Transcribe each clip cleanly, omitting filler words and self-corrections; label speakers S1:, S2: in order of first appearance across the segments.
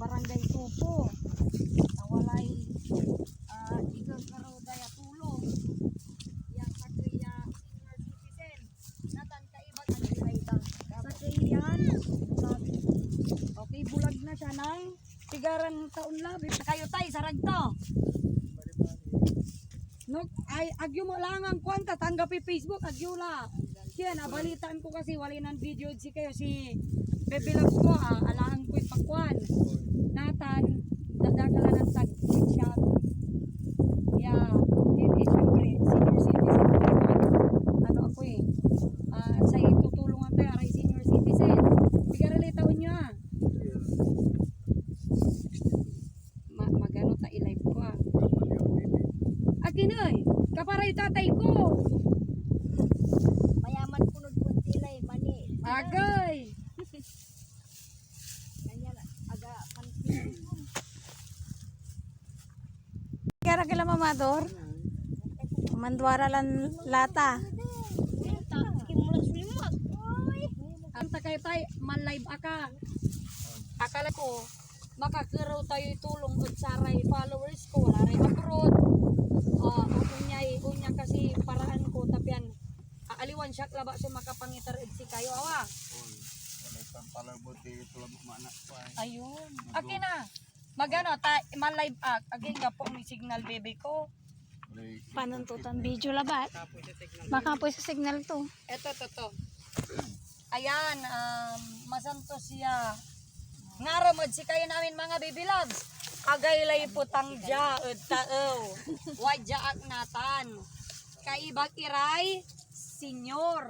S1: barangay Tupo. Nawalay igang karo daya tulong. Yang kakuya senior citizen. Natan kaibat ang ilaida. Sa kayan, okay, bulag na siya nang tigaran taon labi. Kayo tay, sarag to. No, ay agyo mo lang ang kwanta tanggapi Facebook agyo la. Siya nabalitaan ko kasi wala nang video si kayo si Bebe Loves ko alahan ko ipakwan. Natan dadagala ng tag shot. Yeah, din siyempre senior citizen. Ano ako sa itutulungan tayo aray senior citizen. Tigarali taon niyo magano ta i-live ko Aginoy, kaparay tatay ko.
S2: Mayaman punod puntilay mani.
S1: Agay.
S2: Kanya aga pansin.
S3: Kaya kila mamador. Mandwara lan lata.
S1: Ang takay tay, man-live aka. Akala ko, makakaraw tayo tulong at saray followers ko. Wala rin abroad. Unya kasi paraan ko tapian. Aliwan siya laba so makapangitar si kayo awa. Ayun. Okay na. Magano ta man-live again gapo may signal baby ko.
S3: Panuntutan video labat. Makapoy sa signal to.
S1: Ito. Ayan, masanto siya. Ngaramod si kayo namin mga baby loves. Agaylay putang ja, tao. Wadja ak natan. Kaibag iray, senyor.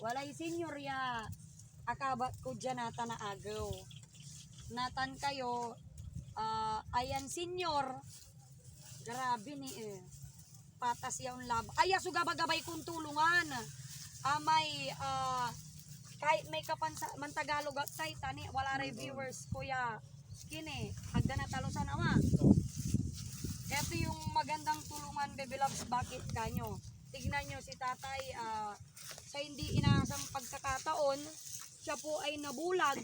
S1: Walay senyor ya. Akabat ko dyan natan na agaw. Natan kayo, ayan senyor. Grabe ni patas yung lab. Ay, sugabagabay kong tulungan. Kahit may kapansa man Tagalog outside tani wala reviewers kuya kini agda na talo sa nawa. Ito yung magandang tulungan baby loves bakit kanyo. Tignan nyo si tatay sa hindi inaasang pagkakataon siya po ay nabulag.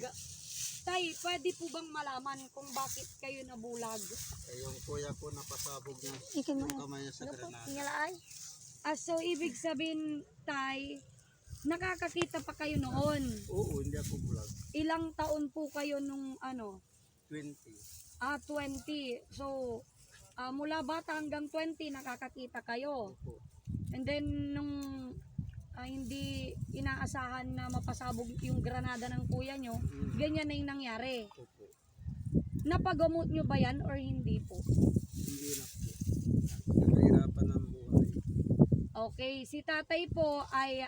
S1: Tay, pwede po bang malaman kung bakit kayo nabulag?
S4: Yung kuya ko napasabog na
S3: Ikin mo.
S4: yung kamay niya sa granada.
S3: Ingalaay.
S1: So ibig sabihin tay, nakakakita pa kayo noon.
S4: Oo, hindi ako bulag.
S1: Ilang taon po kayo nung
S4: 20.
S1: 20. So, mula bata hanggang 20, nakakakita kayo.
S4: Opo.
S1: And then, nung hindi inaasahan na mapasabog yung granada ng kuya nyo, ganyan na yung nangyari.
S4: Opo.
S1: Napagamot nyo ba yan or hindi po?
S4: Hindi na po. Nahirapan ang buhay.
S1: Okay, si tatay po ay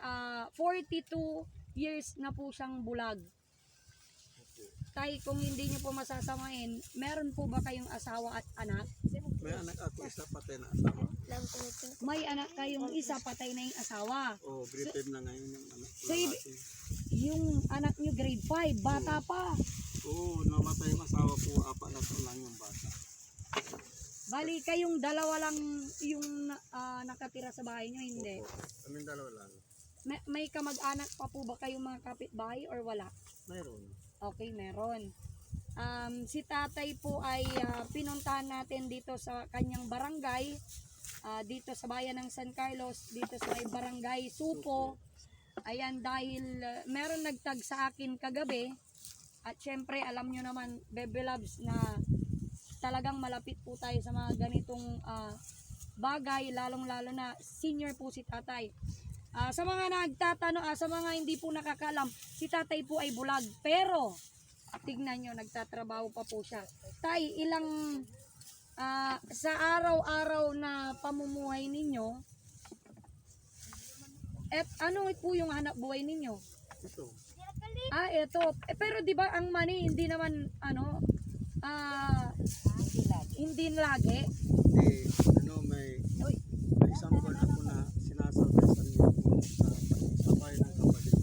S1: 42 years na po siyang bulag.
S4: Opo.
S1: Tay, kung hindi nyo po masasamain, meron po ba kayong asawa at anak?
S4: May anak ako isa patay na asawa.
S1: May anak kayong isa, patay na yung asawa.
S4: Oo, grade 5 na ngayon yung anak ko.
S1: So, yung anak nyo grade 5, bata pa.
S4: Oo, namatay yung asawa ko, 4 na taon lang yung bata.
S1: Bali, kayong dalawa lang yung nakatira sa bahay nyo, hindi?
S4: Opo. Kaming dalawa lang.
S1: May kamag-anak pa po ba kayong mga kapitbahay or wala?
S4: Mayroon.
S1: Okay, meron. Si tatay po ay pinuntahan natin dito sa kanyang barangay, dito sa bayan ng San Carlos, dito sa may barangay Supo. Ayan, dahil meron nagtag sa akin kagabi, at syempre alam nyo naman, Bebe Loves, na talagang malapit po tayo sa mga ganitong bagay, lalong-lalo na senior po si tatay. Sa mga nagtatanong, sa mga hindi po nakakaalam, si tatay po ay bulag. Pero, tignan nyo, nagtatrabaho pa po siya. Tay, ilang sa araw-araw na pamumuhay ninyo, at ano po yung hanap buhay ninyo?
S4: Ito.
S1: Ito. Pero di ba ang money, hindi naman, hindi lagi.
S4: May isang buwan ako na sinasabay sa niyo sa bahay ng kapatid.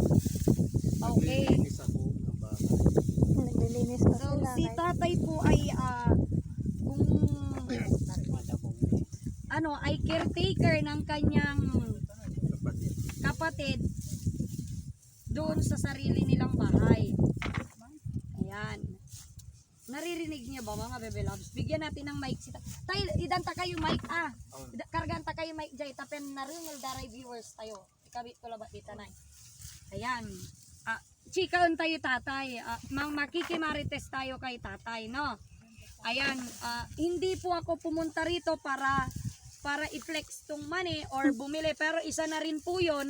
S1: Okay.
S4: Naglilinis ako ng bahay.
S3: Naglilinis pa
S1: So,
S3: sila.
S1: si tatay po ay, kung, ay caretaker ng kanyang kapatid doon sa sarili nilang bahay. Ayan. Naririnig niyo ba mga bebe loves? Bigyan natin ng mic. Tayo, idanta kayo mic Karganta kayo mic jay. Tapen na rin daray viewers tayo. Ikabit ko labat dita na. Ayan. Chikaon tayo tatay. Makikimarites tayo kay tatay, no? Ayan. Hindi po ako pumunta rito para i-flex tong money or bumili. Pero isa na rin po yun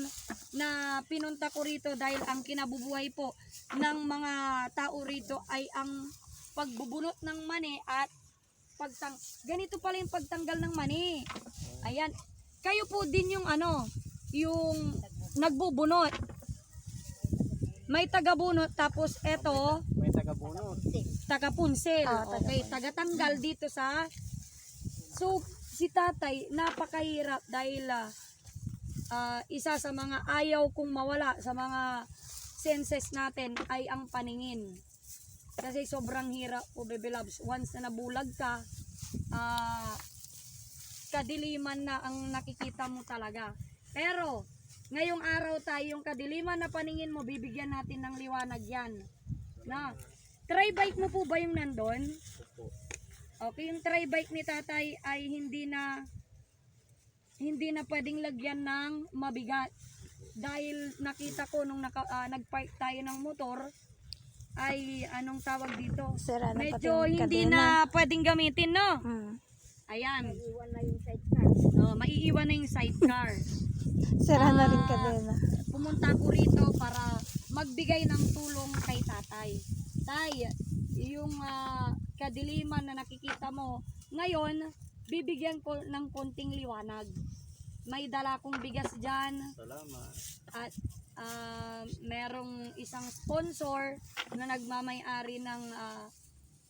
S1: na pinunta ko rito dahil ang kinabubuhay po ng mga tao rito ay ang pagbubunot ng money at ganito pala yung pagtanggal ng money. Ayan. Kayo po din yung yung nagbubunot. May tagabunot tapos eto
S4: May taga-bunot.
S1: tagapunsil. Okay, tagatanggal dito sa. So si tatay napakahirap dahil isa sa mga ayaw kong mawala sa mga senses natin ay ang paningin. Kasi sobrang hirap po, baby loves. Once na nabulag ka, kadiliman na ang nakikita mo talaga. Pero, ngayong araw tayo, yung kadiliman na paningin mo, bibigyan natin ng liwanag yan. Na, tri-bike mo po ba yung nandun? Okay, yung tri-bike ni tatay ay hindi na pwedeng lagyan ng mabigat. Dahil nakita ko nung nag-park tayo ng motor, ay anong tawag dito?
S3: Sira na pati
S1: Medyo
S3: yung
S1: hindi
S3: kadena.
S1: na pwedeng gamitin, no? Ayan.
S2: Iwan na yung sidecar.
S1: Maiiwan na yung sidecar.
S3: Sira na rin kadena.
S1: Pumunta ko rito para magbigay ng tulong kay tatay. Tay, yung kadiliman na nakikita mo, ngayon, bibigyan ko ng konting liwanag. May dala kong bigas dyan.
S4: Salamat.
S1: At merong isang sponsor na nagmamay-ari ng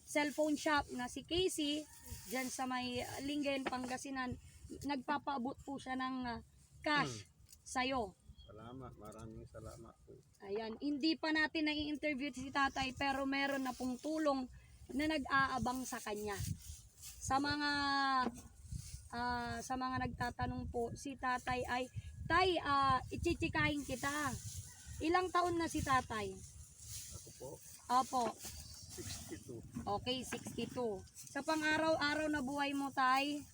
S1: cellphone shop na si Casey dyan sa may Lingayen, Pangasinan. Nagpapaabot po siya ng cash sa'yo.
S4: Salamat. Maraming salamat po.
S1: Ayan, hindi pa natin nai-interview si tatay pero meron na pong tulong na nag-aabang sa kanya. Sa mga nagtatanong po, si tatay ay, Tay, ichichikahin kita. Ilang taon na si tatay?
S4: Ako po,
S1: Opo.
S4: 62.
S1: Okay, 62. Sa pang-araw-araw na buhay mo, tay,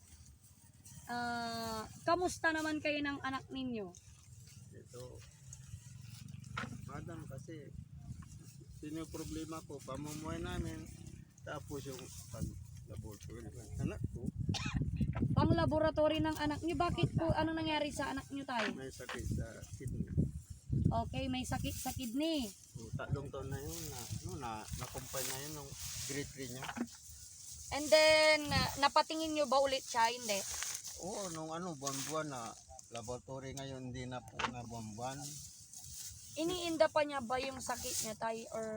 S1: kamusta naman kayo ng anak ninyo?
S4: Ito. Madam, kasi sino yung problema ko? Pamumuhay namin. Tapos yung pag-laboratory ng anak ko.
S1: Pang-laboratory ng anak niyo, bakit po, anong nangyari sa anak niyo, tay?
S4: May sakit sa kidney.
S1: Okay, may sakit sa kidney.
S4: So, 3 taon na yun na-combine na yun nung grade 3 niya.
S1: And then, napatingin niyo ba ulit siya? Hindi.
S4: Oo, nung buwan-buwan na laboratory ngayon, hindi na po na buwan-buwan.
S1: Iniinda pa niya ba yung sakit niya, tay? Or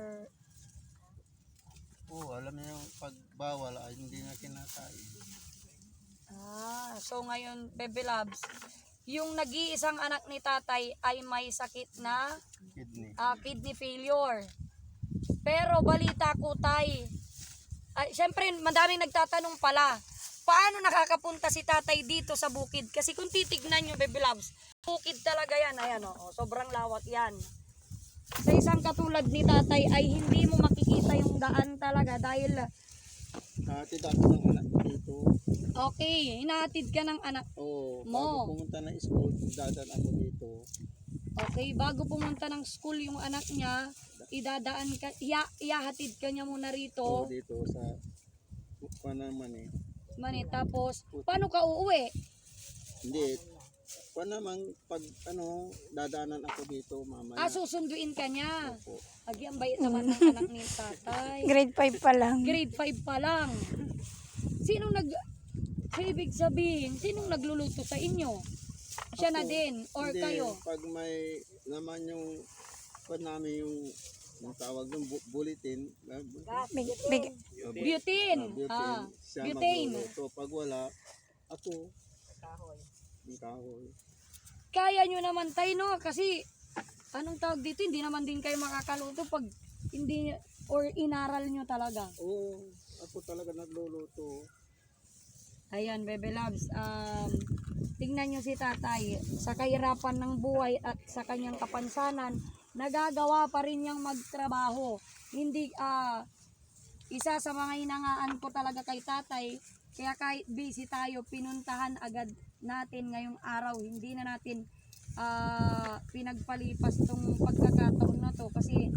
S4: Oo, alam niyo yung pagbawal ay hindi na kinakain.
S1: so ngayon, baby loves, yung nag-iisang anak ni tatay ay may sakit na
S4: Kidney.
S1: kidney failure. Pero balita ko, tay, syempre madaming nagtatanong pala, paano nakakapunta si tatay dito sa bukid? Kasi kung titignan nyo, baby loves, bukid talaga yan. Ayan, sobrang lawak yan. Sa isang katulad ni tatay ay hindi mo makikita yung daan talaga dahil
S4: Hatid ako ng anak ko dito.
S1: okay, hinahatid ka ng anak.
S4: Oo,
S1: Mo.
S4: bago pumunta ng school, dadan ako dito.
S1: Okay, bago pumunta ng school yung anak niya, idadaan ka, ihahatid ka niya muna
S4: Oo,
S1: rito.
S4: dito sa naman eh.
S1: Mani, tapos, paano ka uuwi?
S4: Hindi. Naman pag dadaanan ako dito mamaya.
S1: Susunduin ka niya.
S4: Opo.
S1: Agi, ang bait naman ng anak ni tatay.
S3: Grade 5 pa lang.
S1: Grade 5 pa lang. Sa ibig sabihin, sinong nagluluto sa inyo? Siya na
S4: Ako.
S1: din, or
S4: Hindi,
S1: kayo?
S4: Pag may naman yung namin yung tawag ng bulletin.
S3: Big,
S1: Butane.
S4: Siya
S1: butane.
S4: magluluto. Pag wala, ako. Yung kahoy.
S1: Kaya nyo naman tayo, no? Kasi, anong tawag dito, hindi naman din kayo makakaluto pag hindi, or inaral nyo talaga.
S4: Oo, ako talaga nagluluto.
S1: Ayan, baby loves, tingnan nyo si tatay, sa kahirapan ng buhay at sa kanyang kapansanan, nagagawa pa rin niyang magtrabaho. Hindi, isa sa mga hinangaan ko talaga kay tatay, kaya kahit busy tayo, pinuntahan agad natin ngayong araw. Hindi na natin pinagpalipas tong pagkakataon na to kasi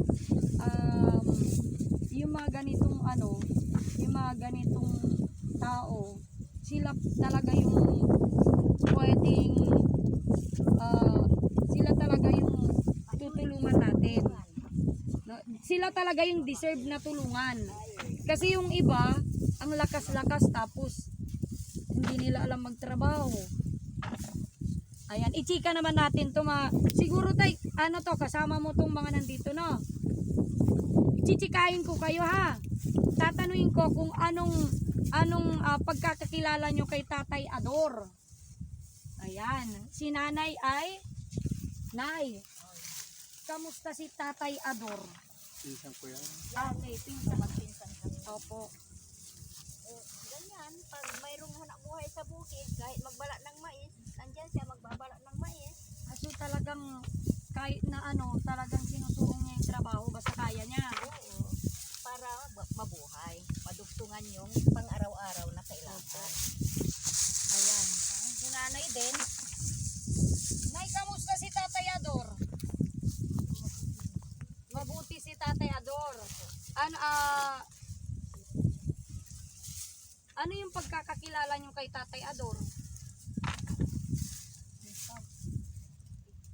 S1: yung mga ganitong yung mga ganitong tao, sila talaga yung pwedeng sila talaga yung tutulungan natin. No? Sila talaga yung deserve na tulungan. Kasi yung iba, ang lakas-lakas tapos hindi nila alam magtrabaho. Ayan, ichika naman natin to siguro tay, kasama mo tong mga nandito, no? Ichichikahin ko kayo, ha? Tatanungin ko kung anong pagkakakilala nyo kay Tatay Ador. Ayan, si nanay ay, Nay, kamusta si Tatay Ador?
S4: Pinsan ko yan.
S1: Okay, pinsan.
S2: Magpinsan kami.
S1: Opo.
S2: Ganyan, pag mayroong hanap buhay sa bukid, kahit magbala ng mais, nandyan siya magbabala ng mais.
S1: So talagang kahit na talagang sinusuong niya yung trabaho basta kaya niya.
S2: Oo. Para mabuhay. Madugtungan yung pang-araw-araw na kailangan.
S1: Ayan. Si nanay din. Nay, kamusta si Tatay Ador? Mabuti si Tatay Ador. Ano yung pagkakakilala niyo kay Tatay Ador?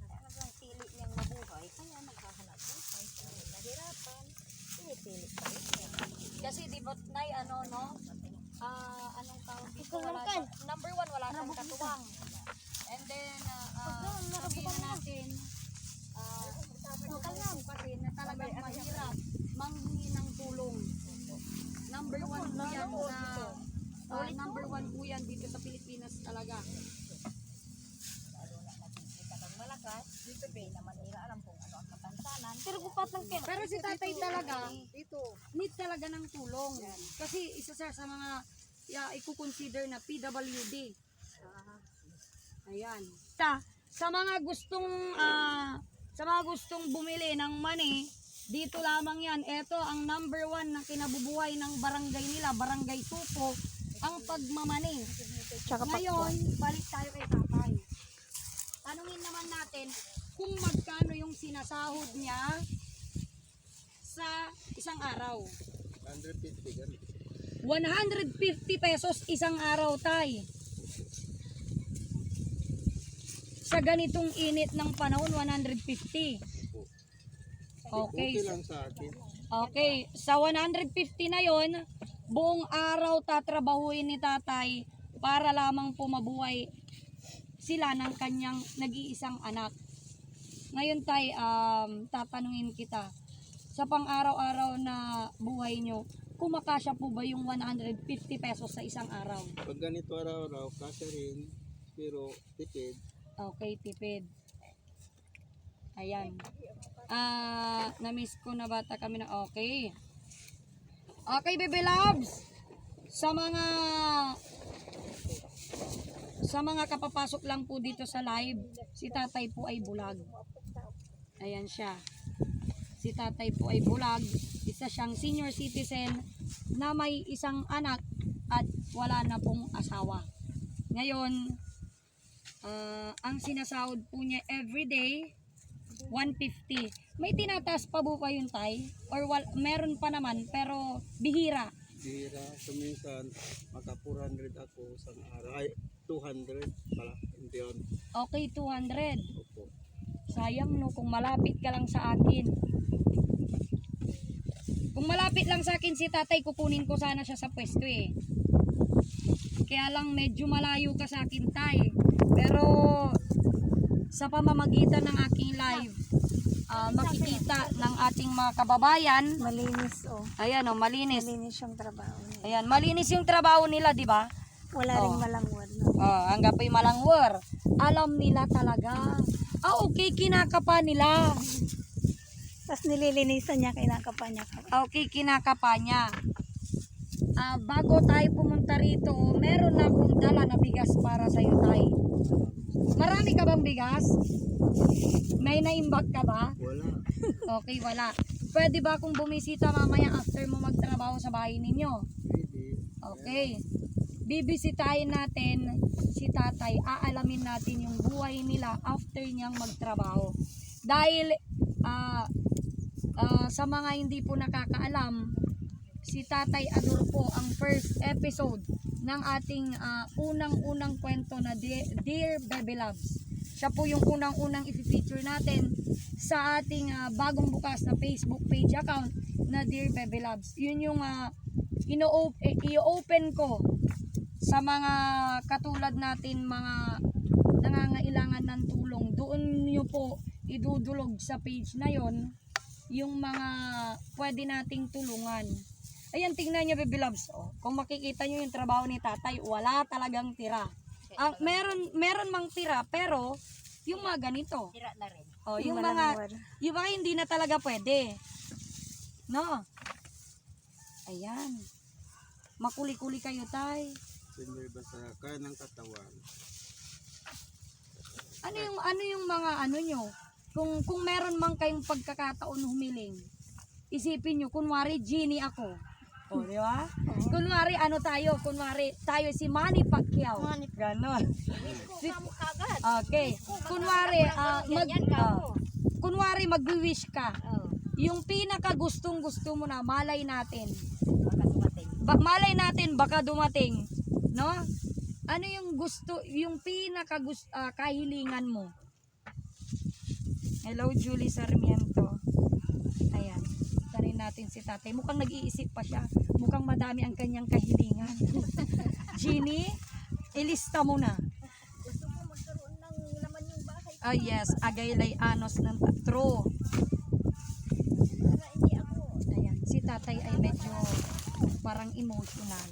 S2: Talagang pili niyang mabuhay, kaya naghahanap buhay. Kaya nahirapan, pinipili pa rin niya.
S1: Kasi di ba, Nay, anong tawag dito? Number one, wala siyang katuwang. And then, sabihin na natin, kasi na talagang mahirap manghingi ng tulong. Number one po yan number one po yan dito sa Pilipinas talaga.
S2: Lalo na nakikita kang malakas, dito ba naman nila alam kung ano ang kapansanan.
S1: Pero si tatay talaga, need talaga ng tulong. Kasi isa sa mga i-consider na PWD. Ayan. Sa mga gustong bumili ng money, dito lamang yan. Ito ang number one na kinabubuhay ng barangay nila, Barangay Supo, ang pagmamani. Ngayon, balik tayo kay tatay. Tanungin naman natin kung magkano yung sinasahod niya sa isang araw.
S4: 150 ganun.
S1: 150 pesos isang araw, tay. Sa ganitong init ng panahon, 150. Okay.
S4: Okay lang sa akin.
S1: Okay, sa 150 na yon, buong araw tatrabahuin ni tatay para lamang po mabuhay sila ng kanyang nag-iisang anak. Ngayon tay, tatanungin kita, sa pang-araw-araw na buhay nyo, kumakasya po ba yung 150 pesos sa isang araw?
S4: Pag ganito araw-araw, kasi rin, pero tipid.
S1: Okay, tipid. Ayan. Na-miss ko na bata kami na okay. Okay, baby loves. Sa mga kapapasok lang po dito sa live, si tatay po ay bulag. Ayan siya. Si tatay po ay bulag. Isa siyang senior citizen na may isang anak at wala na pong asawa. Ngayon, ang sinasahod po niya everyday 150. May tinataas pa po kayong tay? Or meron pa naman pero bihira?
S4: Bihira, kuminsan, maka 400 ako sa araw. Ay, 200 pala. Hindi yun.
S1: Okay, 200.
S4: Opo.
S1: Sayang no, kung malapit ka lang sa akin. Kung malapit lang sa akin si tatay, kukunin ko sana siya sa pwesto eh. Kaya lang medyo malayo ka sa akin tay. Pero sa pamamagitan ng aking live, makikita ng ating mga kababayan.
S3: Malinis, oh.
S1: Ayan oh, malinis.
S3: Malinis yung trabaho niya.
S1: Ayan, malinis yung trabaho nila, di ba?
S3: Wala ring malangwad, no?
S1: Hanggang pa'y malangwer. Alam nila talaga. Okay, kinakapa nila.
S3: Tapos nililinisan niya, kinakapa niya.
S1: Okay, kinakapa niya. Bago tayo pumunta rito, meron na akong dala na bigas para sa'yo, tay. Marami ka bang bigas? May naimbag ka ba?
S4: Wala.
S1: Okay, wala. Pwede ba kung bumisita mamaya after mo magtrabaho sa bahay ninyo?
S4: Pwede.
S1: Okay. Bibisitahin natin si tatay, aalamin natin yung buhay nila after niyang magtrabaho. Dahil sa mga hindi po nakakaalam, si Tatay Ador po ang first episode ng ating unang-unang kwento na Dear Baby Loves. Siya po yung unang-unang i-feature natin sa ating bagong bukas na Facebook page account na Dear Baby Loves. Yun yung i-open ko sa mga katulad natin, mga nangangailangan ng tulong. Doon nyo po idudulog sa page na yon yung mga pwede nating tulungan. Ayan, tingnan nyo, Baby Loves. Oh, kung makikita nyo yung trabaho ni tatay, wala talagang tira. Meron mang tira, pero yung mga ganito.
S2: Tira na rin.
S1: Oh, yung mga hindi na talaga pwede. No? Ayan. Makuli-kuli kayo, tay.
S4: Siyempre basta kaya ng katawan.
S1: Ano yung mga ano nyo? Kung meron man kayong pagkakataon humiling, isipin nyo, kunwari genie ako. O, di ba? Kunwari tayo si Manny Pacquiao. Ganon.
S2: Wish ko kagad.
S1: Okay. Kunwari mag-wish ka.
S2: Oh,
S1: Yung pinaka gustong gusto mo na, malay natin.
S2: baka dumating.
S1: Malay natin baka dumating, no? Ano yung gusto, yung pinaka kahilingan mo? Hello, Julie Sarmiento. Ayan. Tanin natin si tatay. Mukhang nag-iisip pa siya. Mukhang madami ang kanyang kahilingan. Jeannie, ilista mo na.
S2: Gusto ko magkaroon ng laman yung bahay.
S1: Ah, yes. Agaylay Anos ng True.
S2: Para hindi ako
S1: Ayan. Si tatay ay medyo parang emotional.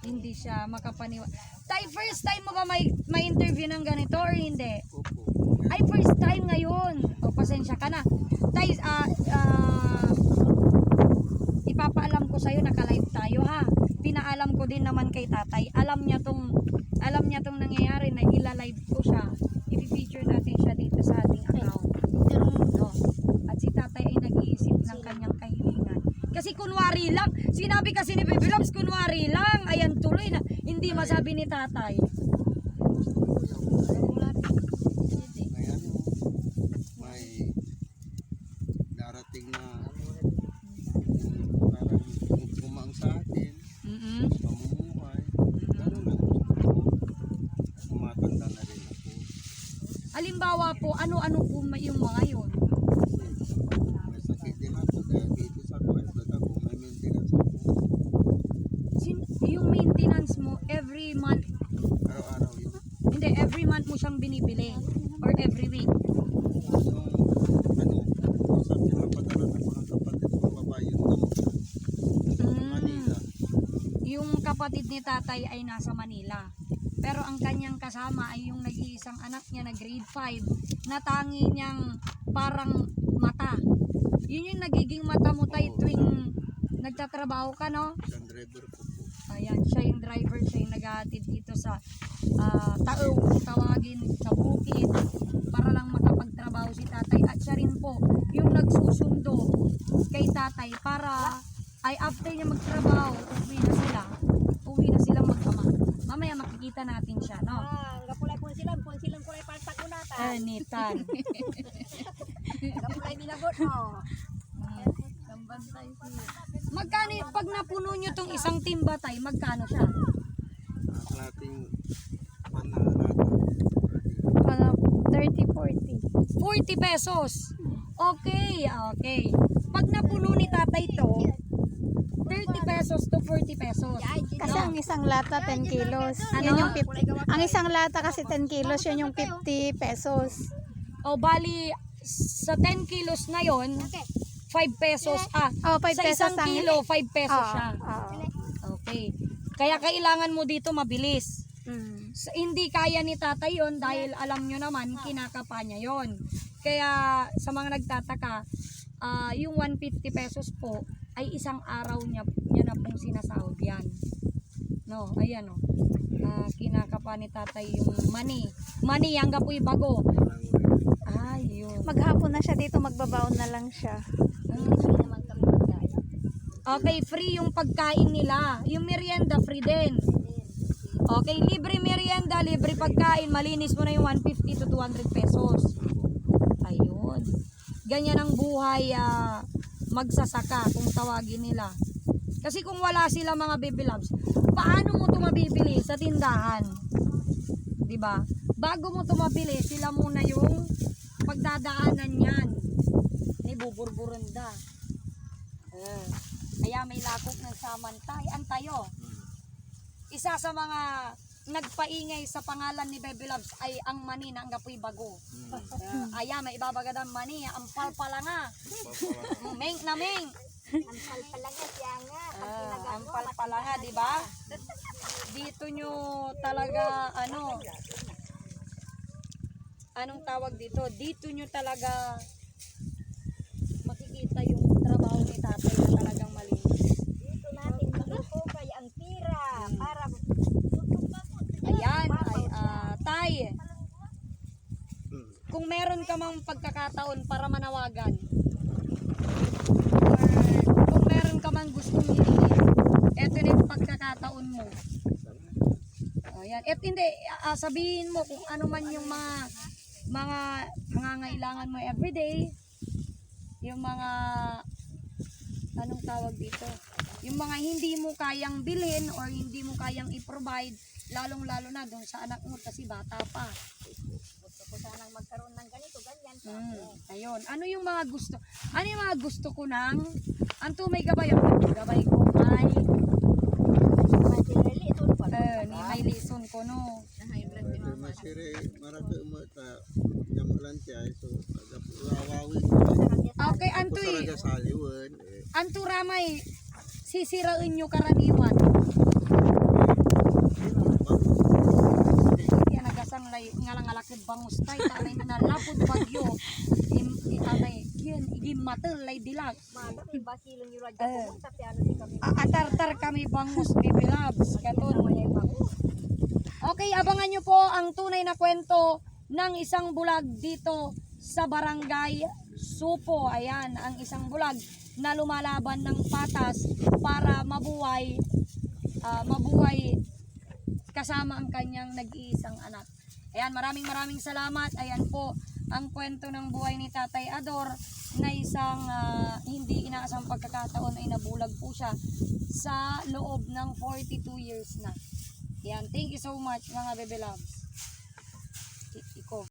S1: Hindi siya makapaniwala. Tay, first time mo ba may interview ng ganito or hindi?
S4: Opo.
S1: Ay, first time ngayon. O, pasensya ka na. Tay, ipapaalam ko sa'yo, naka-live tayo ha. Pinaalam ko din naman kay tatay. Alam niya tong nangyayari na ila-live ko siya. I-feature natin siya dito sa ating account. No. At si tatay ay nag-iisip ng kanyang kahilingan. Kasi kunwari lang, sinabi kasi ni Baby Loves, kunwari lang, ayan tuloy na, hindi masabi ni tatay.
S4: May ano, may darating na parang gumaang sa atin, pamumuhay, gano'n lang. Tumatanda na rin ako.
S1: Halimbawa po, ano-ano po yung mga yun?
S4: May sakit din ako, diabetes ako, high blood ako, may maintenance ako.
S1: Yung maintenance mo, every month,
S4: Araw-araw yun.
S1: hindi, every month mo siyang binibili? Or every week?
S4: Sabi pinapadala na ko ng kapatid ko babae yung gamot sa Manila.
S1: Yung kapatid ni tatay ay nasa Manila. Pero ang kanyang kasama ay yung nag-iisang anak niya na grade 5 na tangi niyang parang mata. Yun yung nagiging mata mo tayo tuwing nagtatrabaho ka, no?
S4: Isang driver ko po.
S1: Ayan, siya yung driver, siya yung naghahatid dito sa Taow, tawagin sa bukid para lang makapagtrabaho si tatay. At siya rin po yung nagsusundo kay tatay para ay after niya magtrabaho, uwi na sila mag-ama. Mamaya makikita natin siya, no?
S2: gapulay punsilan kulay palta ko nata.
S1: Nitan.
S2: Gapulay binagot mo.
S1: Magkano, pag napuno nyo tong isang timba tay, magkano siya?
S4: Ang ating
S3: 30-40.
S1: 40 pesos. Okay, okay. Pag napuno ni tatay to, 30 pesos to 40 pesos.
S3: Kasi ang isang lata 10 kilos.
S1: Ano?
S3: Yun yung 50. Ang isang lata kasi 10 kilos, yun yung 50 pesos.
S1: O bali, sa 10 kilos na yon 5 pesos.
S3: Oh, 5
S1: sa
S3: pesos
S1: isang
S3: ang
S1: kilo, 5 pesos
S3: Oo,
S1: siya.
S3: oo.
S1: Okay. Kaya kailangan mo dito mabilis.
S3: Mm.
S1: Hindi kaya ni tatay yon dahil alam nyo naman, kinakapa niya yon. Kaya sa mga nagtataka, yung 150 pesos po ay isang araw niya na pong sinasahod yan. No, ayan o. Kinakapa ni tatay yung money. Money, hanggang po bago. Ayun.
S3: Maghapon na siya dito, magbabaon na lang siya.
S2: Hindi naman kami magkaya.
S1: Okay, free yung pagkain nila. Yung merienda, free din. Okay, libre merienda, libre pagkain. Malinis mo na yung 150 to 200 pesos. Ayun. Ganyan ang buhay magsasaka kung tawagin nila. Kasi kung wala sila mga baby loves, paano mo ito mabibili sa tindahan? 'Di ba? Bago mo ito mabili, sila muna yung pagdadaanan yan. Ni buburburanda. Kaya may lakok ng samantay. Antayo. Isa sa mga nagpaingay sa pangalan ni Baby Loves ay ang mani na ang gapoy bago. Aya, may ibabagadan mani, ang palpalanga. Meng na meng.
S2: Ampal pala nga siya nga.
S1: Ang palpalanga, di ba? Dito nyo talaga, anong tawag dito? Dito nyo talaga makikita yung trabaho ni tatay na talagang malinis.
S2: Dito natin makakukay ang pira para
S1: Ayan, tay. Kung meron ka mang pagkakataon para manawagan, or kung meron ka mang gustong hilingin, eto na yung pagkakataon mo. Ayan. At hindi, sabihin mo kung ano man yung mga pangangailangan mo everyday, yung mga, anong tawag dito, yung mga hindi mo kayang bilhin or hindi mo kayang i-provide, lalong-lalo na doon sa anak mo kasi bata pa.
S2: gusto ko sanang magkaroon ng ganito, ganyan.
S1: Ayun. Ano yung mga gusto? Ano yung mga gusto ko nang anto may gabay ako. Gabay ko may ni may lison ko no.
S4: Masire marami umata jamalan siya so agapawawin.
S1: Okay, antoy.
S4: Kusara sa saliwan.
S1: Anto ramay sisirain nyo karaniwan. Yan nagasanglay ngalangalakid bangus tay tanay na nalapod bagyo. Itanay yan igimatel lay dilag.
S2: Mata, iba silong yung radya ko, tapi ano di kami.
S1: Atartar kami bangus baby loves katon. Okay, abangan nyo po ang tunay na kwento ng isang bulag dito sa Barangay Supo. Ayan, ang isang bulag na lumalaban ng patas para mabuhay kasama ang kanyang nag-iisang anak. Ayan, maraming salamat. Ayan po ang kwento ng buhay ni Tatay Ador na isang hindi inaasang pagkakataon ay nabulag po siya sa loob ng 42 years na. Ayan, thank you so much mga baby loves.